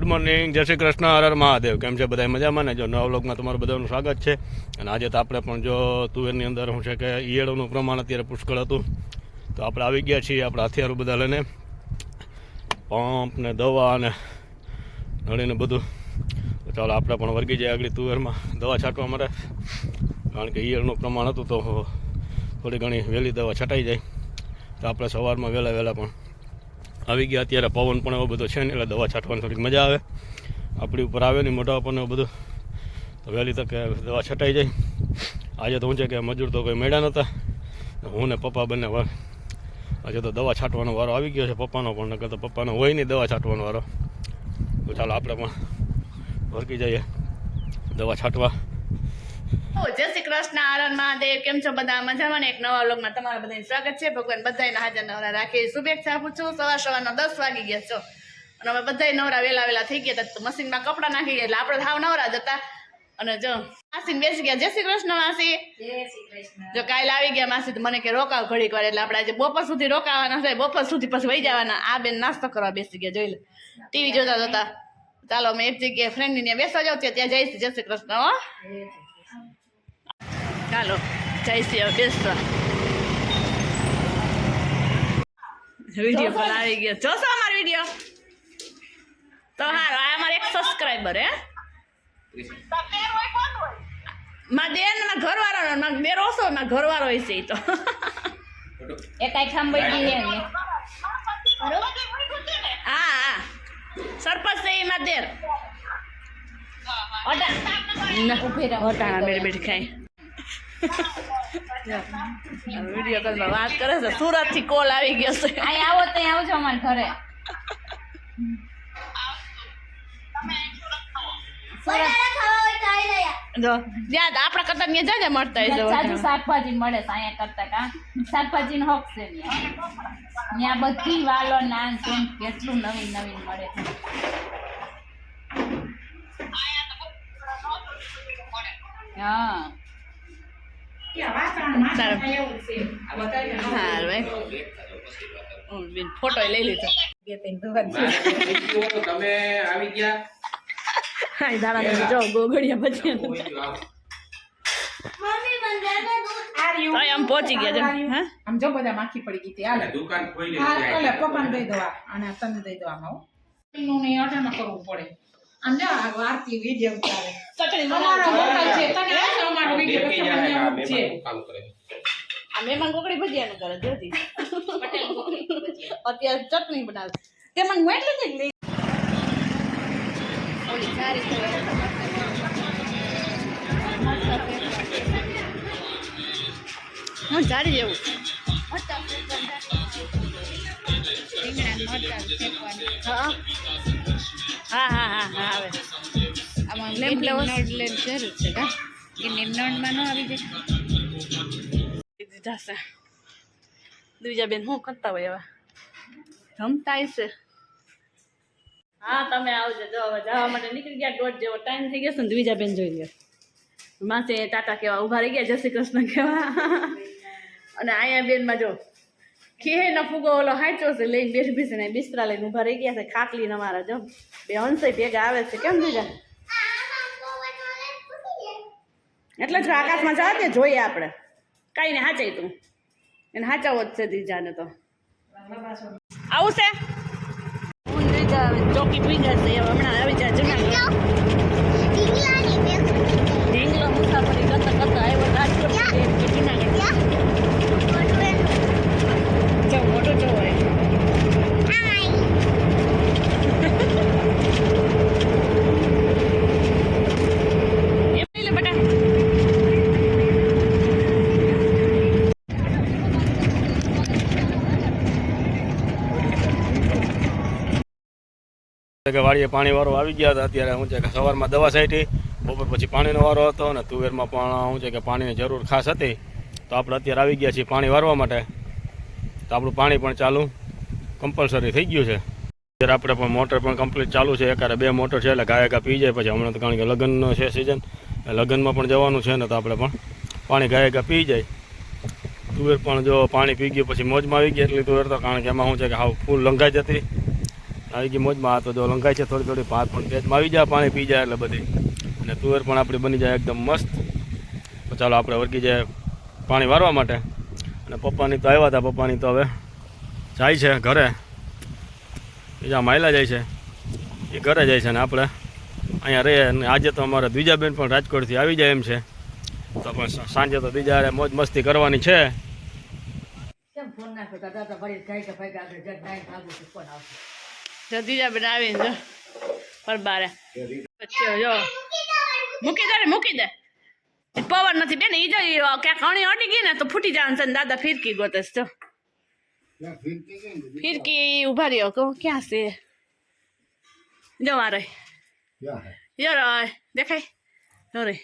Good morning, જય શ્રી કૃષ્ણ, હર હર મહાદેવ. કેમ છે બધા મજામાં ને? જો નવા વ્લોગમાં તમારું બધાનું સ્વાગત છે. અને આજે તો આપણે પણ જો તુવેરની અંદર શું છે કે ઈયળોનું પ્રમાણ અત્યારે પુષ્કળ હતું, તો આપણે આવી ગયા છીએ આપણા હથિયારો બધા લઈને, પંપ ને દવા ને નળીને બધું. તો ચાલો આપણે પણ વર્ગી જાય આગળ તુવેરમાં દવા છાંટવા માટે, કારણ કે ઈયળનું પ્રમાણ હતું તો થોડી ઘણી વહેલી દવા છટાઈ જાય. તો આપણે સવારમાં વહેલા પણ આવી ગયા. અત્યારે પવન પણ એવો બધો છે ને એટલે દવા છાંટવાની થોડીક મજા આવે, આપણી ઉપર આવે નહીં મોઢા ઉપર ને બધું, તો વહેલી તકે દવા છટાઈ જાય. આજે તો હું છે કે મજૂર તો કોઈ મળ્યા નહોતા, હું ને પપ્પા બંને વાર આજે તો દવા છાંટવાનો વારો આવી ગયો છે પપ્પાનો, પણ નકર તો પપ્પાનો હોય નહીં દવા છાંટવાનો વારો. તો ચાલો આપણે પણ વર્ગી જઈએ દવા છાંટવા. જય શ્રી કૃષ્ણ, હર મહાદેવ. કેમ છો બધા? મજામાં ને? એક નવા વ્લોગમાં તમારા બધાનું સ્વાગત છે. ભગવાન બધાને હાજર નવરા રાખી શુભેચ્છા આપું છું. સવારના 10 વાગી ગયા છો અને અમે બધા નવરા વેલા થઈ ગયા હતા. મશીનમાં કપડાં નાખી ગયા એટલે આપણે હાવ નવરા જ હતા. અને જો માસી બેસી ગયા. જય શ્રી કૃષ્ણ માસી. જો કાલે આવી ગયા માસી, તો મને કે રોકાવ ઘડીક વાર, એટલે આપણે આજે બપોર સુધી રોકાવાના છે. બપોર સુધી પછી વહી જવાના. આ બેન નાસ્તો કરવા બેસી ગયા, જોઈ લે ટીવી જોતા. ચાલો અમે એક જગ્યાએ ફ્રેન્ડની ત્યાં બેસવા જાવ ત્યાં જઈશું. જય શ્રી કૃષ્ણ. હો ચાલો જઈશું હવે બેસવા. વિડીયો પણ આવી ગયો. જોશો અમારો વિડીયો તો હારો. આ અમારે એક સબસ્ક્રાઈબર હે મારા દેર ને મારા ઘરવાળો, મારા દેર ઓછો, મારા ઘરવાળો હોય છે. તો એ કઈ ખાંભઈ હે ને. હા સરપંચ છે એ મારા દેર. ઓટાણા બેઠી ખાઈ વિડીયો કોલમાં વાત કરે છે. સુરત થી કોલ આવી ગયો છે. અહીં આવો તો આવજો અમારા ઘરે. જ્યાં આપણા કરતા ત્યાં જાજે મળતા હોય શાકભાજી મળે છે અહીંયા કરતા. કા શાકભાજી નો હક છે ત્યાં બધી વાલો નાન તેમ કેટલું નવીન મળે છે. હા ફોટો લઈ લીધો. જો ગોગડિયા પછી આમ પહોંચી ગયા. આમ જો બધા માખી પડી ગઈ હતી. પપ્પાને દઈ દો અને તને દઈ દો. આમાં અટામાં કરવું પડે. આમ જો આરતી વિડીયો ઉતારે. મહેમાન ગોગડી ભજીયા કરે જોતી અત્યારે ચટણી બનાવે. તે મને મોટલી જ લઈ હું જાડી જેવું. હા આવે. આમાં જરૂર છે. કા નિમનોડમાં ન આવી જાય. દ્વિજા બેન શું કરતા હોય એવા જમતા છે. હા તમે આવજો. જો હવે જવા માટે નીકળી ગયા. 1:30 જેવો ટાઈમ થઈ ગયો છે ને. દ્વિજા બેન જોઈ લો માસે ટાટા કેવા ઉભા રહી ગયા, જય શ્રી કૃષ્ણ કેવા. અને અહીંયા બેનમાં જો ખીહે ન ફૂગો ઓલો હાચો છે લઈને બેઠી બેસીને બિસ્તરા લઈને ઉભા રહી ગયા છે. ખાટલી ને અમારા જો બે હંસે ભેગા આવે છે. કેમ દીધા એટલે જ આકાશમાં જવા દે જોઈએ આપણે. કઈ ને હાચાઈ તું એને હાચાવો જ છે દીજાને. તો આવું છે ચોકી પી જશે હમણાં આવી જાય. જુનાગઢ ઢીંગલો મુસાફરી કરતા આવ્યો રાજકોટ જુનાગઢ. મોટો જો હોય કે વાડીએ પાણી વાળો આવી ગયા હતા. અત્યારે શું છે કે સવારમાં દવા છાંટી, બપોર પછી પાણીનો વારો હતો અને તુવેરમાં પણ શું છે કે પાણીની જરૂર ખાસ હતી. તો આપણે અત્યારે આવી ગયા છીએ પાણી વારવા માટે. તો આપણું પાણી પણ ચાલુ કમ્પલસરી થઈ ગયું છે. અત્યારે આપણે પણ મોટર પણ કમ્પ્લીટ ચાલુ છે. એકારે 2 મોટર છે એટલે ગાયકા પી જાય. પછી હમણાં તો કારણ કે લગ્નનો છે સિઝન, લગ્નમાં પણ જવાનું છે ને, તો આપણે પણ પાણી ગાયકા પી જાય. તુવેર પણ જો પાણી પી ગયું પછી મોજમાં આવી ગઈ એટલી તુવેર તો, કારણ કે એમાં શું છે કે હાવ ફૂલ લંઘાઈ જતી. આવી ગઈ મોજમાં. આ તો જો લંકાય છે થોડી થોડી, ભાત પણ પેટમાં આવી જાય, પાણી પી જાય એટલે બધી, અને તુવેર પણ આપણી બની જાય એકદમ મસ્ત. તો ચાલો આપણે વર્ગી જાય પાણી વારવા માટે. અને પપ્પાની તો આવ્યા હતા, પપ્પાની તો હવે જાય છે ઘરે, બીજા માયલા જાય છે, એ ઘરે જાય છે, અને આપણે અહીંયા રહીએ. અને આજે તો અમારે દ્વિજાબેન પણ રાજકોટથી આવી જાય એમ છે, તો પણ સાંજે તો બીજા મોજ મસ્તી કરવાની છે. જતીજા બેન આવીને જો પરબારે જો મૂકી દે પવન નથી બેન. ઈ જો ક્યાંક કણી અડી ગઈ ને તો ફૂટી જવાનું છે. દાદા ફિરકી ગોતેસ જો ફિરકી ઉભા રહ્યો કહું ક્યાં છે જો મારે યો દેખાય જો રે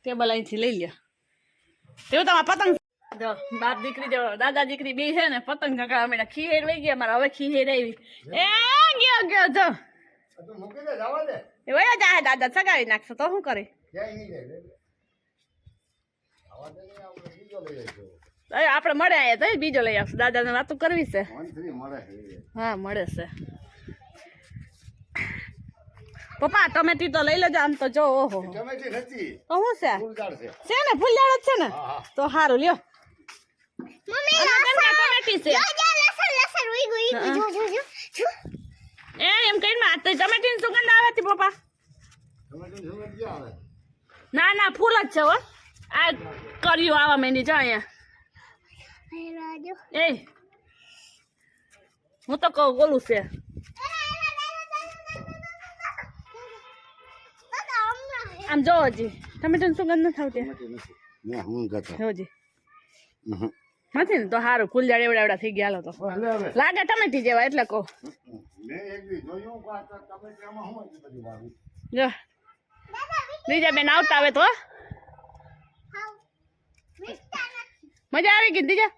ટેબલ અહીંથી લઈ લ્યો. એવું તમારે પતંગ જો બાપ દીકરી જો દાદા દીકરી બે છે ને પતંગ ચગાવવા અમે ખીહેર વહી ગયા. મારે હવે ખીહેર આવી એ ગયો જો એ વયા જાય દાદા ચગાવી નાખશો તો શું કરે. આપણે મળે આયા તો બીજો લઈ આવશું. દાદાને વાતો કરવી છે. હા મળે છે. પપ્પા ટમેટી તો લઈ લેજો. આમ તો જો ઓહો તો શું છે ને ફૂલદાળ જ છે ને તો સારું લ્યો. એમ કઈ ટમેટી ની સુગંધ આવે છે પપ્પા. ના ના ફૂલ જ છે હો. આ કર્યું આવા માંડી જો અહીંયા. એ હું તો કહું બોલું છે. આમ જો હજી ટમેટાની સુગંધ નથી આવતી હજી નથી ને તો સારું. ફૂલઝાડ એવડા એવડા થઈ ગયા. તો લાગે ટમેટી જેવા એટલે કહું. જો બીજા બેન આવતા આવે તો મજા આવી ગઈ. દીજા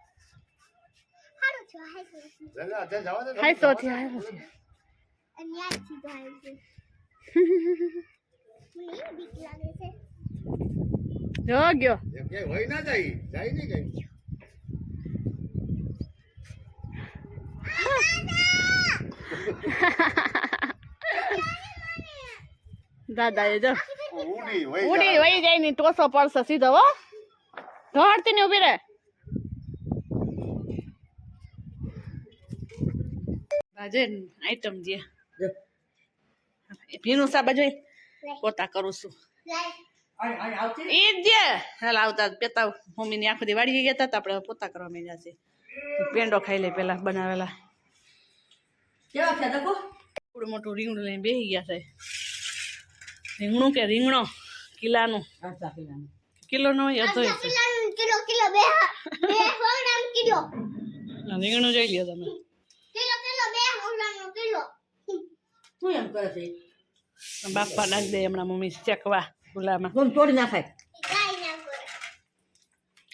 હાઈસો થી આવ્યો છે. જો ગયો દાદા એ જો ઉડી વહી જાય ની ટોસો પડશે સીધો હો. ઢોળતી ને ઉભી રે. બાજે આઈટમ જે ભીનું સા બાજુ પોતા કરું છું. ઈ જે હાલ આવતા પેતા મમ્મી ની આખો દી વાડી ગયા હતા. આપણે પોતા કરવા માંડ્યા છે. પેંડો ખાઈ લે પેલા બનાવેલા. કેવા છે દેખો. થોડું મોટું રીંગણું લઈને બેસી ગયા છે. રીંગણું કે રીંગણો કિલાનું કિલો નો હોય અધો રીંગણું જોઈ લ્યો તમે. બાપા નાખ દે હમણાં મમ્મી ચેકવા ગુલામાં તોડી નાખાય.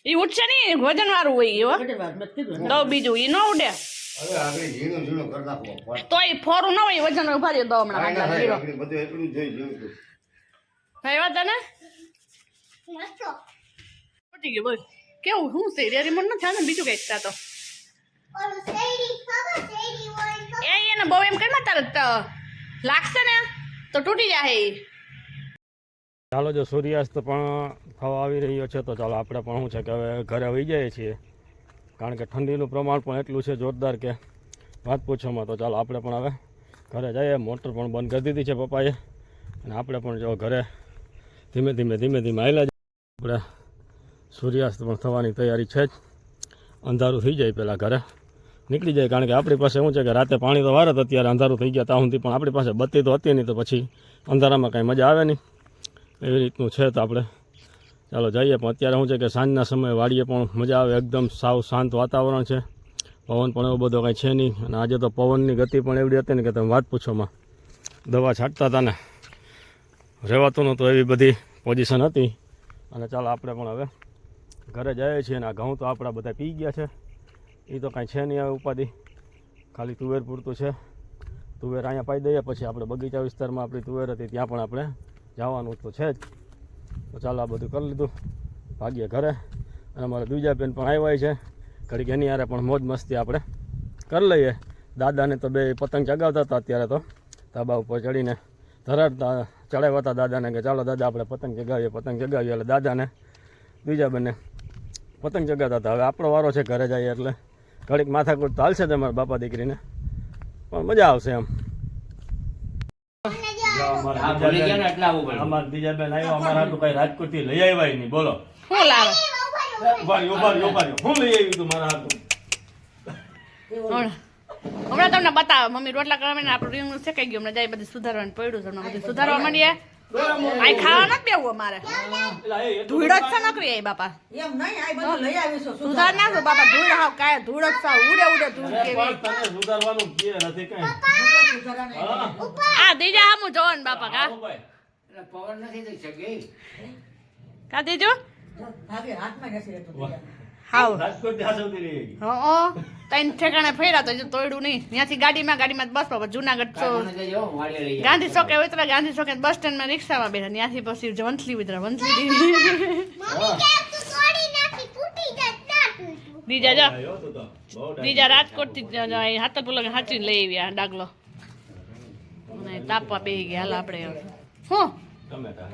ઈ ઉઠશે નઈ વજન વાળું હોય તો બીજું ઈ ન ઉડે તો ઈ ફોરું ન હોય વજન ઉભા રહ્યો. દો હમણાં તને ઉઠી ગયું બોલ કેવું શું છે. રેરી મન નથી આવે બીજું કઈક તો એને બહુ એમ કઈ તારે લાગશે ને તો તૂટી જાય. ચાલો જો સૂર્યાસ્ત પણ થવા આવી રહ્યો છે, તો ચાલો આપણે પણ શું છે કે હવે ઘરે આવી જઈએ છીએ, કારણ કે ઠંડીનું પ્રમાણ પણ એટલું છે જોરદાર કે વાત પૂછોમાં. તો ચાલો આપણે પણ હવે ઘરે જઈએ. મોટર પણ બંધ કરી દીધી છે પપ્પાએ, અને આપણે પણ જો ઘરે ધીમે ધીમે આવેલા જ આપણે સૂર્યાસ્ત પણ થવાની તૈયારી છે જ. અંધારું થઈ જાય પહેલાં ઘરે નીકળી જાય, કારણ કે આપણી પાસે શું છે કે રાતે પાણી તો વાર જ, અત્યારે અંધારું થઈ ગયા ત્યાં સુધી પણ આપણી પાસે બત્તી તો હતી નહીં, તો પછી અંધારામાં કાંઈ મજા આવે નહીં, એવી રીતનું છે. તો આપણે ચાલો જઈએ. પણ અત્યારે શું છે કે સાંજના સમયે વાડીએ પણ મજા આવે, એકદમ સાવ શાંત વાતાવરણ છે, પવન પણ એવો બધો કાંઈ છે નહીં. અને આજે તો પવનની ગતિ પણ એવડી હતી ને કે તમે વાત પૂછોમાં, દવા છાંટતા હતા ને રહેવાતું નહોતું, એવી બધી પોઝિશન હતી. અને ચાલો આપણે પણ હવે ઘરે જઈએ છીએ. અને આ ઘઉં તો આપણા બધા પી ગયા છે, એ તો કાંઈ છે નહીં હવે ઉપાધિ, ખાલી તુવેર પૂરતું છે. તુવેર અહીંયા પાઈ દઈએ, પછી આપણે બગીચા વિસ્તારમાં આપણી તુવેર હતી ત્યાં પણ આપણે જવાનું તો છે જ. તો ચાલો આ બધું કરી લીધું, ભાગીએ ઘરે. અને અમારા દ્વિજાબેન પણ આવ્યા છે, ઘડીક એની યારે પણ મોજ મસ્તી આપણે કરી લઈએ. દાદાને તો બે પતંગ ચગાવતા હતા અત્યારે તો ધાબા ઉપર ચડીને ધરાડતા ચડાવ્યા હતા દાદાને કે ચાલો દાદા આપણે પતંગ ચગાવીએ એટલે દાદાને બીજા બંને પતંગ ચગાવતા હતા. હવે આપણો વારો છે ઘરે જઈએ એટલે ઘડીક માથાકૂટ તો હાલશે તમારા બાપા દીકરીને પણ મજા આવશે એમ. અમારા બીજા બેન આવ્યો અમારા હાટું કઈ રાજકોટ થી લઈ આવ્યા નહીં બોલો શું લાવે હું લઈ આવી તું મારા હાટું હમણાં તમને બતાવે મમ્મી રોટલા કરવા આપણું રીંગણું શેકાઈ ગયું હમણાં જાય બધું સુધારવાનું પડ્યું છે હમણાં બધું સુધારવા માંડીએ આ ખાવા નથી બેવું અમારે ધૂળ જ છે નકરી એ બાપા એમ નહીં આ બધું લઈ આવીશું સુધાર નાખો બાપા ધૂળ હાવ કાય ધૂળ જ સાવ ઉડે ધૂળ કેવી તને સુધારવાનું કે નથી કઈ આ દીજા હામું જોવો ને બાપા કા પવન નથી થઈ શકે કા દીજો ભાભી હાથમાં નથી રહેતું હાવ રાજકોટ થી હાસવતી રહી ગઈ. હા તઈને ઠેકાણે ફેર્યા તો હજુ તોડ્યું નહીં ત્યાંથી ગાડીમાં બસ પર જુનાગઢ ગાંધી ચોકે ઉતરા ગાંધી ચોકે બસ સ્ટેન્ડમાં રિક્ષામાં બેઠા ત્યાંથી પછી વંથલી ઉતરા વંથલી બીજા જા આવ્યો તો બહુ ડાય. બીજા રાજકોટ થી હાથક પુલક હાચીને લઈ આવ્યા ડાગલો અને તાપવા બેસી ગયા હાલ આપણે હું ટમેટા